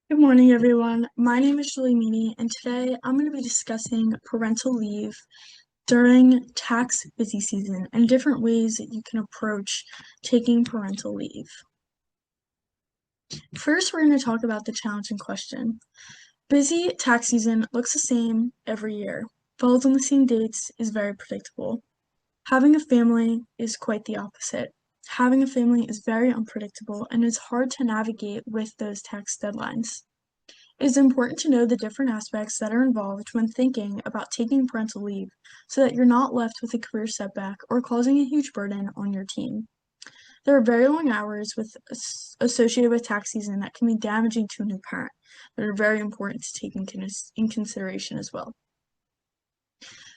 Good morning, everyone. My name is Julie Meany, and today I'm going to be discussing parental leave during tax busy season and different ways that you can approach taking parental leave. First, we're going to talk about the challenging question. Busy tax season looks the same every year, falls on the same dates, is very predictable. Having a family is quite the opposite. Having a family is very unpredictable and it's hard to navigate with those tax deadlines. It is important to know the different aspects that are involved when thinking about taking parental leave so that you're not left with a career setback or causing a huge burden on your team. There are very long hours associated with tax season that can be damaging to a new parent that are very important to take in consideration as well.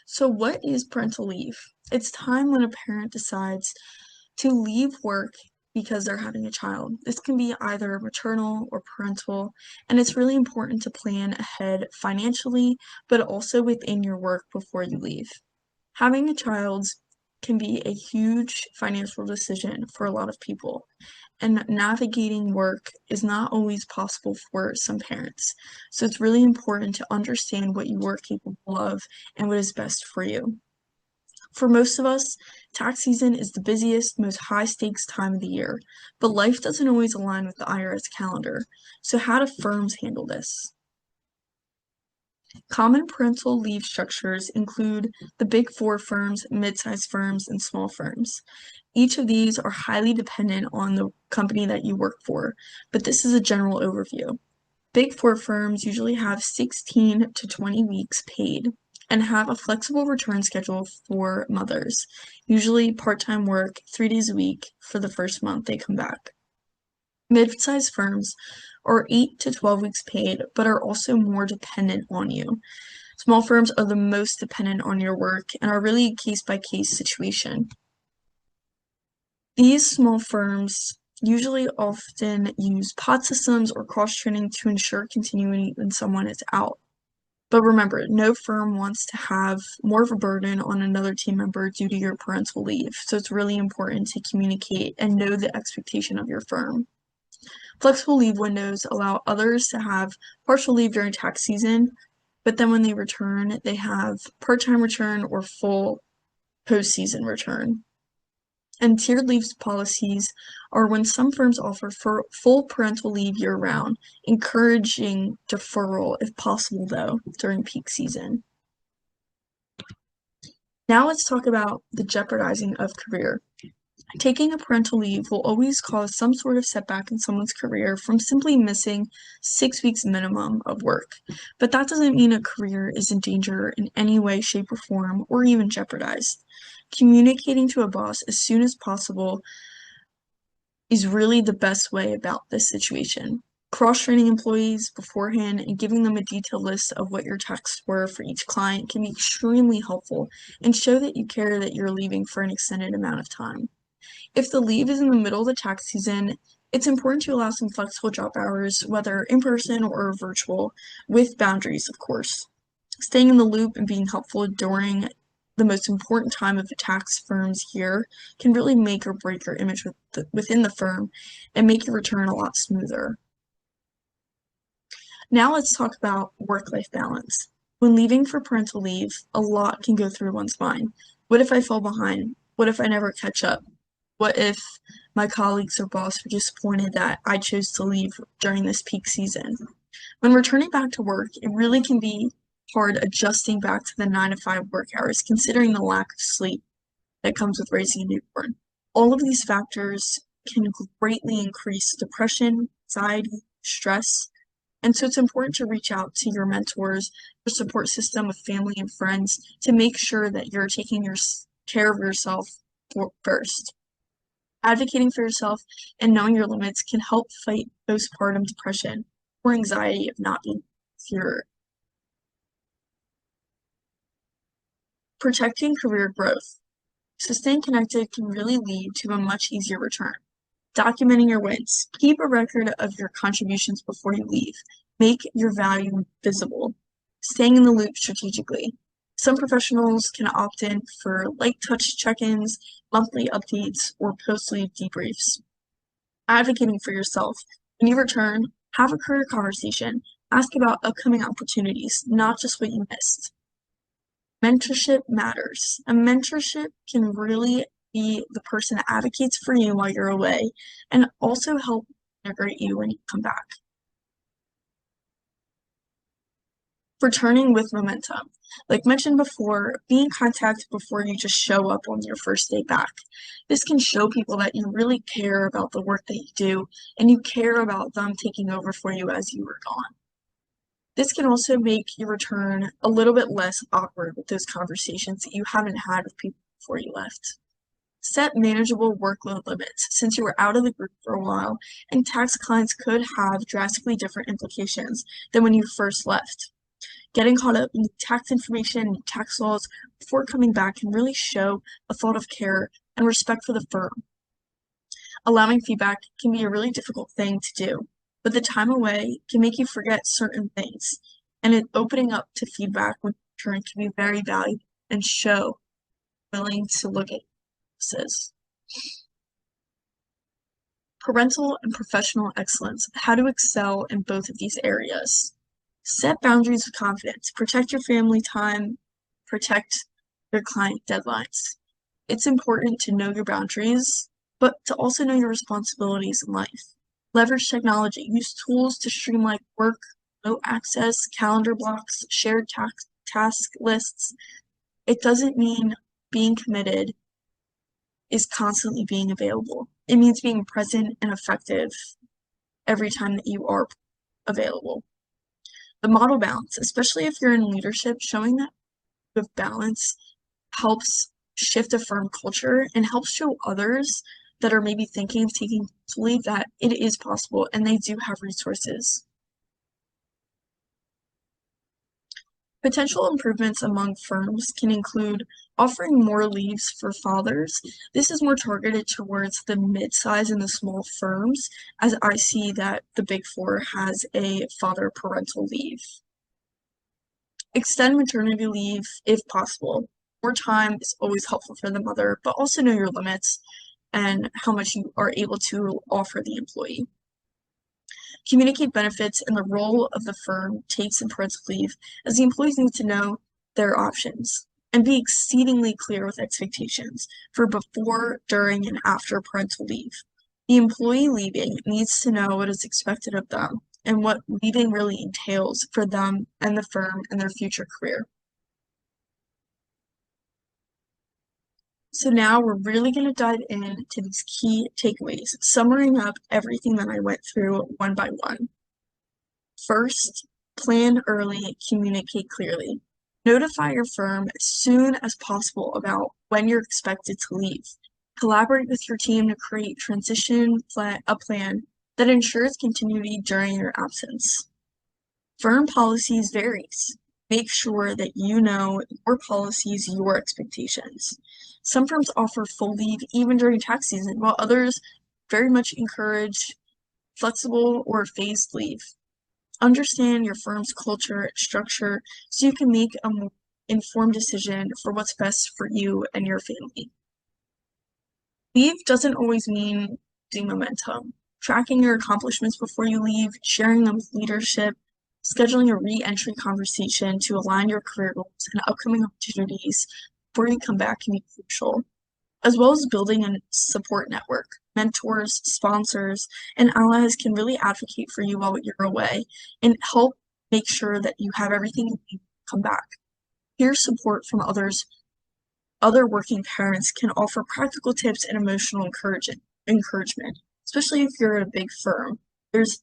So, what is parental leave? It's time when a parent decides to leave work because they're having a child. This can be either maternal or parental, and it's really important to plan ahead financially, but also within your work before you leave. Having a child can be a huge financial decision for a lot of people, and navigating work is not always possible for some parents. So it's really important to understand what you are capable of and what is best for you. For most of us, tax season is the busiest, most high stakes time of the year, but life doesn't always align with the IRS calendar. So, how do firms handle this? Common parental leave structures include the big four firms, mid-sized firms, and small firms. Each of these are highly dependent on the company that you work for, but this is a general overview. Big four firms usually have 16 to 20 weeks paid and have a flexible return schedule for mothers, usually part-time work 3 days a week for the first month they come back. Mid-sized firms are 8 to 12 weeks paid, but are also more dependent on you. Small firms are the most dependent on your work and are really a case-by-case situation. These small firms usually often use pod systems or cross-training to ensure continuity when someone is out. But remember, no firm wants to have more of a burden on another team member due to your parental leave, so it's really important to communicate and know the expectation of your firm. Flexible leave windows allow others to have partial leave during tax season, but then when they return, they have part-time return or full post-season return. And tiered leave policies are when some firms offer for full parental leave year-round, encouraging deferral if possible, though, during peak season. Now let's talk about the jeopardizing of career. Taking a parental leave will always cause some sort of setback in someone's career from simply missing 6 weeks minimum of work. But that doesn't mean a career is in danger in any way, shape, or form, or even jeopardized. Communicating to a boss as soon as possible is really the best way about this situation. Cross-training employees beforehand and giving them a detailed list of what your tasks were for each client can be extremely helpful and show that you care that you're leaving for an extended amount of time. If the leave is in the middle of the tax season, it's important to allow some flexible job hours, whether in person or virtual, with boundaries, of course. Staying in the loop and being helpful during the most important time of a tax firm's year can really make or break your image within the firm and make your return a lot smoother. Now let's talk about work-life balance. When leaving for parental leave, a lot can go through one's mind. What if I fall behind? What if I never catch up? What if my colleagues or boss were disappointed that I chose to leave during this peak season? When returning back to work, it really can be hard adjusting back to the 9 to 5 work hours, considering the lack of sleep that comes with raising a newborn. All of these factors can greatly increase depression, anxiety, stress, and so it's important to reach out to your mentors, your support system of family and friends to make sure that you're taking care of yourself first. Advocating for yourself and knowing your limits can help fight postpartum depression or anxiety of not being secure. Protecting career growth. So staying connected can really lead to a much easier return. Documenting your wins. Keep a record of your contributions before you leave. Make your value visible. Staying in the loop strategically. Some professionals can opt in for light touch check-ins, monthly updates, or post-leave debriefs. Advocating for yourself. When you return, Have a career conversation. Ask about upcoming opportunities, not just what you missed. Mentorship matters. A mentorship can really be the person that advocates for you while you're away and also help integrate you when you come back. Returning with momentum. Like mentioned before, be in contact before you just show up on your first day back. This can show people that you really care about the work that you do and you care about them taking over for you as you were gone. This can also make your return a little bit less awkward with those conversations that you haven't had with people before you left. Set manageable workload limits since you were out of the group for a while, and tax clients could have drastically different implications than when you first left. Getting caught up in tax information and tax laws before coming back can really show a thought of care and respect for the firm. Allowing feedback can be a really difficult thing to do, but the time away can make you forget certain things, and opening up to feedback when you return can be very valuable and show willing to look at this. Parental and professional excellence, how to excel in both of these areas. Set boundaries with confidence. Protect your family time. Protect your client deadlines. It's important to know your boundaries, but to also know your responsibilities in life. Leverage technology. Use tools to streamline work, remote access, calendar blocks, shared task lists. It doesn't mean being committed is constantly being available. It means being present and effective every time that you are available. The model balance, especially if you're in leadership, showing that you have balance helps shift a firm culture and helps show others that are maybe thinking of taking leave that it is possible and they do have resources. Potential improvements among firms can include offering more leaves for fathers. This is more targeted towards the mid-size and the small firms, as I see that the Big Four has a father parental leave. Extend maternity leave if possible. More time is always helpful for the mother, but also know your limits and how much you are able to offer the employee. Communicate benefits and the role of the firm takes in parental leave, as the employees need to know their options and be exceedingly clear with expectations for before, during, and after parental leave. The employee leaving needs to know what is expected of them and what leaving really entails for them and the firm and their future career. So now we're really going to dive into these key takeaways, summarizing up everything that I went through one by one. First, plan early, communicate clearly. Notify your firm as soon as possible about when you're expected to leave. Collaborate with your team to create a plan that ensures continuity during your absence. Firm policies varies. Make sure that you know your policies, your expectations. Some firms offer full leave even during tax season, while others very much encourage flexible or phased leave. Understand your firm's culture and structure so you can make a more informed decision for what's best for you and your family. Leave doesn't always mean losing momentum. Tracking your accomplishments before you leave, sharing them with leadership, scheduling a re-entry conversation to align your career goals and upcoming opportunities before you come back can be crucial, as well as building a support network. Mentors, sponsors, and allies can really advocate for you while you're away and help make sure that you have everything you need to come back. Peer support from other working parents can offer practical tips and emotional encouragement, especially if you're at a big firm. There's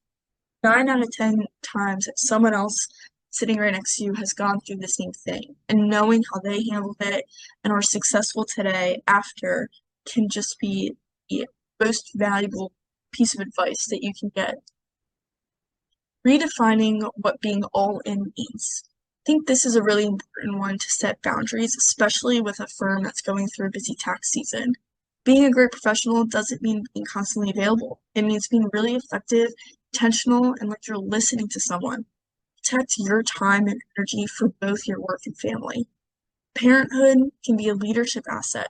9 out of 10 times that someone else sitting right next to you has gone through the same thing, and knowing how they handled it and are successful today after can just be the most valuable piece of advice that you can get. Redefining what being all in means. I think this is a really important one to set boundaries, especially with a firm that's going through a busy tax season. Being a great professional doesn't mean being constantly available. It means being really effective, intentional, and like you're listening to someone. Protect your time and energy for both your work and family. Parenthood can be a leadership asset.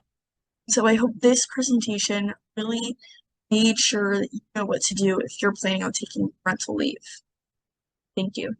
So I hope this presentation really made sure that you know what to do if you're planning on taking parental leave. Thank you.